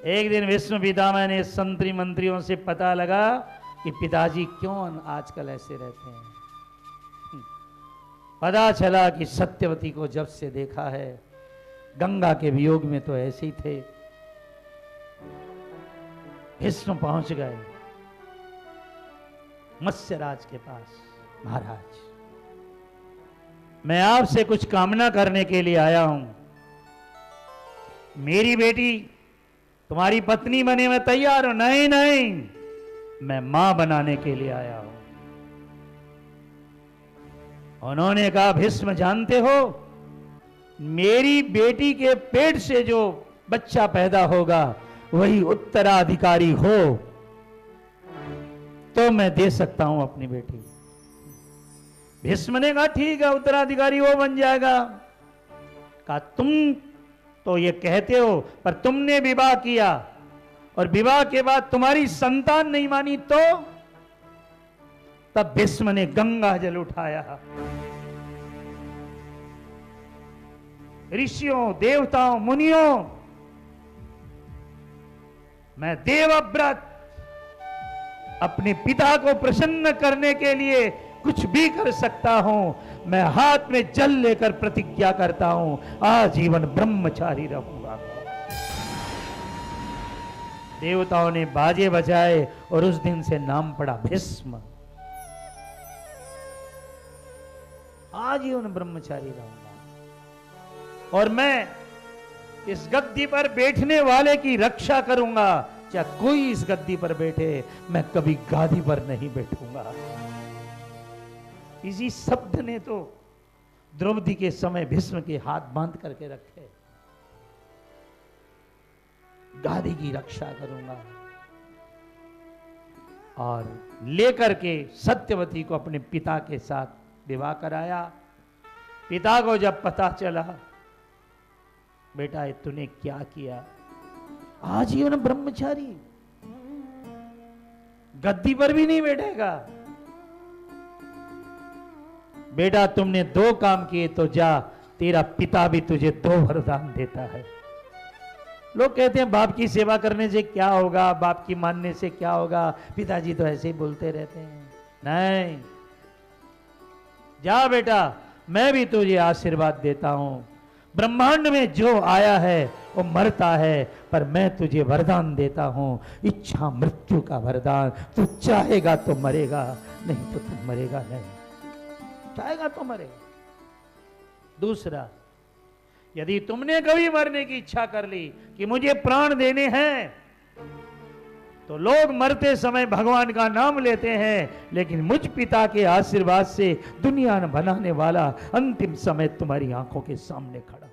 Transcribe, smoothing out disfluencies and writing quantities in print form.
एक दिन विष्णु पितामह ने संतरी मंत्रियों से पता लगा कि पिताजी क्यों आजकल ऐसे रहते हैं। पता चला कि सत्यवती को जब से देखा है गंगा के वियोग में तो ऐसे ही थे। विष्णु पहुंच गए मत्स्यराज के पास। महाराज, मैं आपसे कुछ कामना करने के लिए आया हूं। मेरी बेटी तुम्हारी पत्नी बने मैं तैयार हूं। नहीं नहीं, मैं मां बनाने के लिए आया हूं। उन्होंने कहा, भीष्म जानते हो, मेरी बेटी के पेट से जो बच्चा पैदा होगा वही उत्तराधिकारी हो तो मैं दे सकता हूं अपनी बेटी। भीष्म ने कहा, ठीक है, उत्तराधिकारी वो बन जाएगा। कहा, तुम तो ये कहते हो, पर तुमने विवाह किया और विवाह के बाद तुम्हारी संतान नहीं मानी तो? तब भीष्म ने गंगा जल उठाया। ऋषियों, देवताओं, मुनियों, मैं देवव्रत अपने पिता को प्रसन्न करने के लिए कुछ भी कर सकता हूं। मैं हाथ में जल लेकर प्रतिज्ञा करता हूं, आजीवन ब्रह्मचारी रहूंगा। देवताओं ने बाजे बजाए और उस दिन से नाम पड़ा भीष्म। आजीवन ब्रह्मचारी रहूंगा और मैं इस गद्दी पर बैठने वाले की रक्षा करूंगा। चाहे कोई इस गद्दी पर बैठे, मैं कभी गादी पर नहीं बैठूंगा। इसी शब्द ने तो द्रौपदी के समय भीष्म के हाथ बांध करके रखे। गादी की रक्षा करूंगा। और लेकर के सत्यवती को अपने पिता के साथ विवाह कराया। पिता को जब पता चला, बेटा तूने क्या किया? आजीवन ब्रह्मचारी, गद्दी पर भी नहीं बैठेगा। बेटा तुमने 2 काम किए तो जा, तेरा पिता भी तुझे 2 वरदान देता है। लोग कहते हैं बाप की सेवा करने से क्या होगा, बाप की मानने से क्या होगा, पिताजी तो ऐसे ही बोलते रहते हैं। नहीं, जा बेटा, मैं भी तुझे आशीर्वाद देता हूं। ब्रह्मांड में जो आया है वो मरता है, पर मैं तुझे वरदान देता हूं, इच्छा मृत्यु का वरदान। तू चाहेगा तो मरेगा, नहीं तो तू मरेगा नहीं। चाहेगा तो मरेगा। दूसरा, यदि तुमने कभी मरने की इच्छा कर ली कि मुझे प्राण देने हैं, तो लोग मरते समय भगवान का नाम लेते हैं, लेकिन मुझ पिता के आशीर्वाद से दुनिया बनाने वाला अंतिम समय तुम्हारी आंखों के सामने खड़ा।